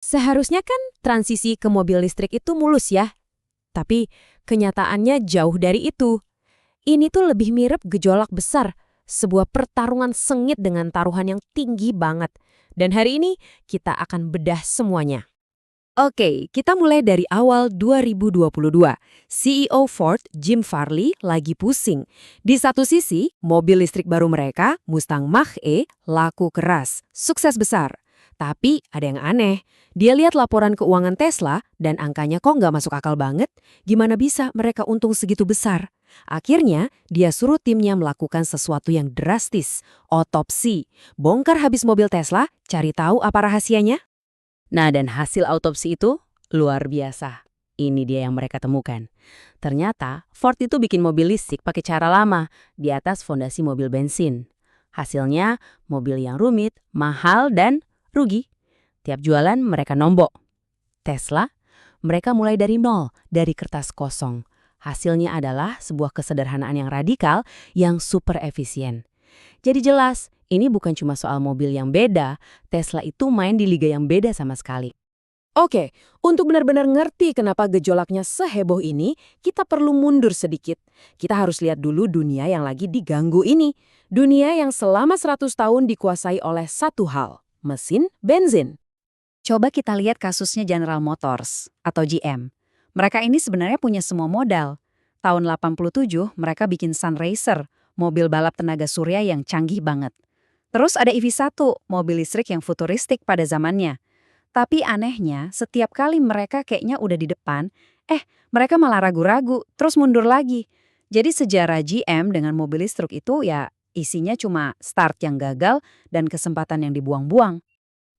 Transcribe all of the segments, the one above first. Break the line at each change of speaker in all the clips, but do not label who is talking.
Seharusnya kan transisi ke mobil listrik itu mulus ya, tapi kenyataannya jauh dari itu. Ini tuh lebih mirip gejolak besar, sebuah pertarungan sengit dengan taruhan yang tinggi banget. Dan hari ini kita akan bedah semuanya. Oke, kita mulai dari awal 2022. CEO Ford, Jim Farley, lagi pusing. Di satu sisi, mobil listrik baru mereka, Mustang Mach-E, laku keras, sukses besar. Tapi ada yang aneh. Dia lihat laporan keuangan Tesla dan angkanya kok nggak masuk akal banget. Gimana bisa mereka untung segitu besar? Akhirnya, dia suruh timnya melakukan sesuatu yang drastis, otopsi. Bongkar habis mobil Tesla, cari tahu apa rahasianya? Nah, dan hasil autopsi itu luar biasa. Ini dia yang mereka temukan. Ternyata, Ford itu bikin mobil listrik pakai cara lama di atas fondasi mobil bensin. Hasilnya, mobil yang rumit, mahal, dan rugi. Tiap jualan mereka nombok. Tesla, mereka mulai dari nol, dari kertas kosong. Hasilnya adalah sebuah kesederhanaan yang radikal, yang super efisien. Jadi jelas, ini bukan cuma soal mobil yang beda, Tesla itu main di liga yang beda sama sekali. Oke, untuk benar-benar ngerti kenapa gejolaknya seheboh ini, kita perlu mundur sedikit. Kita harus lihat dulu dunia yang lagi diganggu ini. Dunia yang selama 100 tahun dikuasai oleh satu hal, mesin bensin. Coba kita lihat kasusnya General Motors atau GM. Mereka ini sebenarnya punya semua modal. Tahun 87 mereka bikin Sun Racer, mobil balap tenaga surya yang canggih banget. Terus ada EV1, mobil listrik yang futuristik pada zamannya. Tapi anehnya, setiap kali mereka kayaknya udah di depan, mereka malah ragu-ragu, terus mundur lagi. Jadi sejarah GM dengan mobil listrik itu ya isinya cuma start yang gagal dan kesempatan yang dibuang-buang.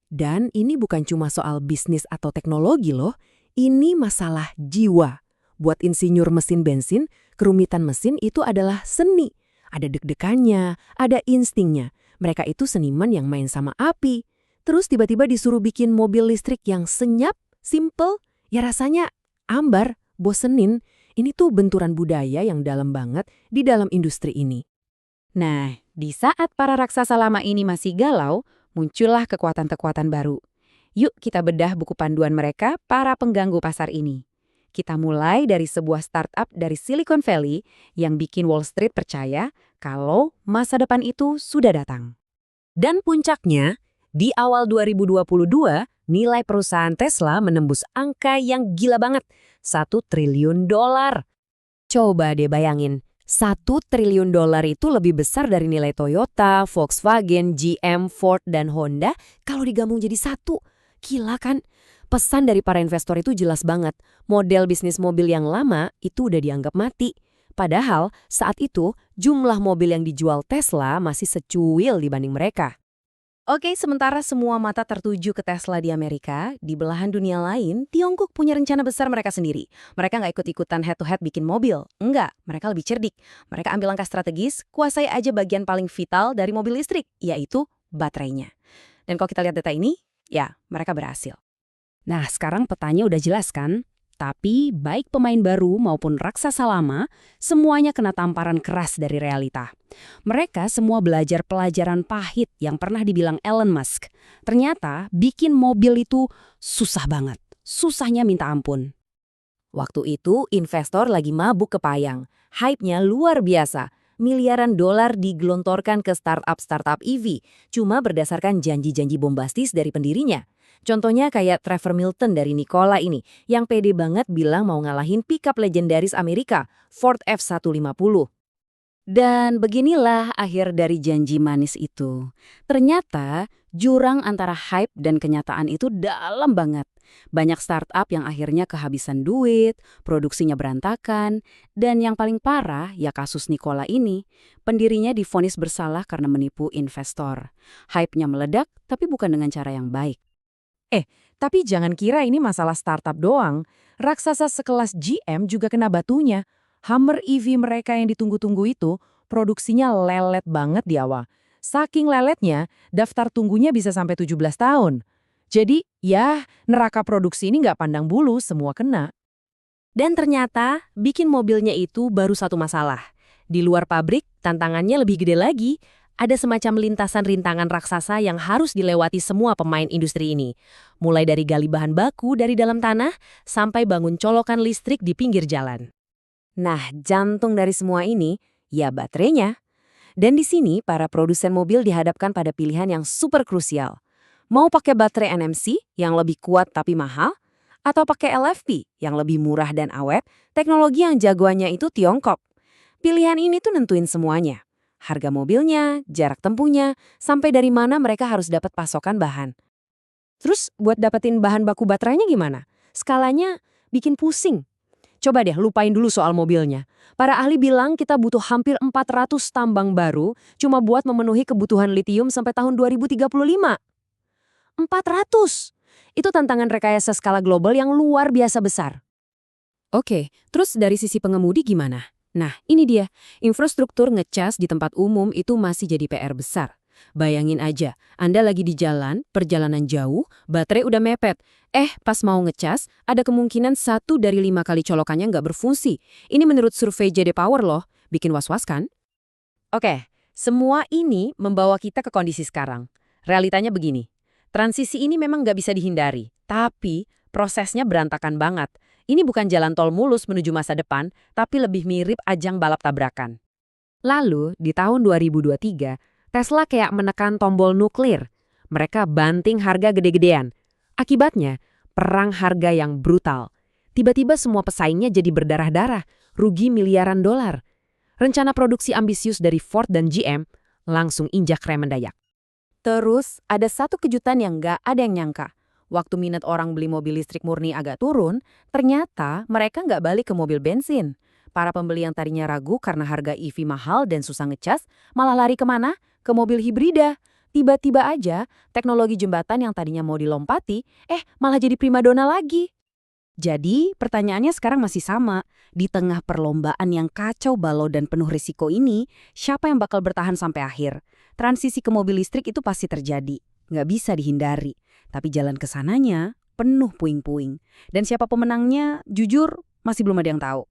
Dan ini bukan cuma soal bisnis atau teknologi loh, ini masalah jiwa. Buat insinyur mesin bensin, kerumitan mesin itu adalah seni. Ada deg-degannya, ada instingnya. Mereka itu seniman yang main sama api. Terus tiba-tiba disuruh bikin mobil listrik yang senyap, simple, ya rasanya ambar, bosenin. Ini tuh benturan budaya yang dalam banget di dalam industri ini. Nah, di saat para raksasa lama ini masih galau, muncullah kekuatan-kekuatan baru. Yuk kita bedah buku panduan mereka, para pengganggu pasar ini. Kita mulai dari sebuah startup dari Silicon Valley yang bikin Wall Street percaya kalau masa depan itu sudah datang. Dan puncaknya, di awal 2022, nilai perusahaan Tesla menembus angka yang gila banget, $1 triliun. Coba deh bayangin, $1 triliun itu lebih besar dari nilai Toyota, Volkswagen, GM, Ford, dan Honda kalau digabung jadi satu. Gila kan? Pesan dari para investor itu jelas banget. Model bisnis mobil yang lama itu udah dianggap mati. Padahal saat itu jumlah mobil yang dijual Tesla masih secuil dibanding mereka. Oke, sementara semua mata tertuju ke Tesla di Amerika, di belahan dunia lain, Tiongkok punya rencana besar mereka sendiri. Mereka nggak ikut-ikutan head-to-head bikin mobil. Enggak, mereka lebih cerdik. Mereka ambil langkah strategis, kuasai aja bagian paling vital dari mobil listrik, yaitu baterainya. Dan kalau kita lihat data ini, ya mereka berhasil. Nah, sekarang petanya udah jelas kan? Tapi baik pemain baru maupun raksasa lama, semuanya kena tamparan keras dari realita. Mereka semua belajar pelajaran pahit yang pernah dibilang Elon Musk. Ternyata bikin mobil itu susah banget. Susahnya minta ampun. Waktu itu investor lagi mabuk kepayang. Hype-nya luar biasa. Miliaran dolar digelontorkan ke startup EV, cuma berdasarkan janji-janji bombastis dari pendirinya. Contohnya kayak Trevor Milton dari Nikola ini, yang pede banget bilang mau ngalahin pickup legendaris Amerika, Ford F-150. Dan beginilah akhir dari janji manis itu. Ternyata jurang antara hype dan kenyataan itu dalam banget. Banyak startup yang akhirnya kehabisan duit, produksinya berantakan, dan yang paling parah ya kasus Nikola ini. Pendirinya divonis bersalah karena menipu investor. Hype-nya meledak, tapi bukan dengan cara yang baik. Tapi jangan kira ini masalah startup doang. Raksasa sekelas GM juga kena batunya. Hummer EV mereka yang ditunggu-tunggu itu, produksinya lelet banget di awal. Saking leletnya, daftar tunggunya bisa sampai 17 tahun. Jadi, ya, neraka produksi ini nggak pandang bulu, semua kena. Dan ternyata, bikin mobilnya itu baru satu masalah. Di luar pabrik, tantangannya lebih gede lagi. Ada semacam lintasan rintangan raksasa yang harus dilewati semua pemain industri ini. Mulai dari gali bahan baku dari dalam tanah, sampai bangun colokan listrik di pinggir jalan. Nah, jantung dari semua ini, ya baterainya. Dan di sini, para produsen mobil dihadapkan pada pilihan yang super krusial. Mau pakai baterai NMC yang lebih kuat tapi mahal? Atau pakai LFP yang lebih murah dan awet, teknologi yang jagoannya itu Tiongkok? Pilihan ini tuh nentuin semuanya. Harga mobilnya, jarak tempuhnya, sampai dari mana mereka harus dapat pasokan bahan. Terus buat dapetin bahan baku baterainya gimana? Skalanya bikin pusing. Coba deh lupain dulu soal mobilnya. Para ahli bilang kita butuh hampir 400 tambang baru cuma buat memenuhi kebutuhan litium sampai tahun 2035. 400! Itu tantangan rekayasa skala global yang luar biasa besar. Oke, terus dari sisi pengemudi gimana? Nah, ini dia. Infrastruktur ngecas di tempat umum itu masih jadi PR besar. Bayangin aja, Anda lagi di jalan, perjalanan jauh, baterai udah mepet. Pas mau ngecas, ada kemungkinan 1 dari 5 kali colokannya nggak berfungsi. Ini menurut survei JD Power loh, bikin was-was kan? Oke, semua ini membawa kita ke kondisi sekarang. Realitanya begini. Transisi ini memang nggak bisa dihindari, tapi prosesnya berantakan banget. Ini bukan jalan tol mulus menuju masa depan, tapi lebih mirip ajang balap tabrakan. Lalu, di tahun 2023, Tesla kayak menekan tombol nuklir. Mereka banting harga gede-gedean. Akibatnya, perang harga yang brutal. Tiba-tiba semua pesaingnya jadi berdarah-darah, rugi miliaran dolar. Rencana produksi ambisius dari Ford dan GM langsung injak rem mendadak. Terus, ada satu kejutan yang nggak ada yang nyangka. Waktu minat orang beli mobil listrik murni agak turun, ternyata mereka nggak balik ke mobil bensin. Para pembeli yang tadinya ragu karena harga EV mahal dan susah ngecas, malah lari kemana? Ke mobil hibrida. Tiba-tiba aja, teknologi jembatan yang tadinya mau dilompati, malah jadi primadona lagi. Jadi, pertanyaannya sekarang masih sama. Di tengah perlombaan yang kacau balau dan penuh risiko ini, siapa yang bakal bertahan sampai akhir? Transisi ke mobil listrik itu pasti terjadi. Nggak bisa dihindari. Tapi jalan ke sananya penuh puing-puing. Dan siapa pemenangnya, jujur, masih belum ada yang tahu.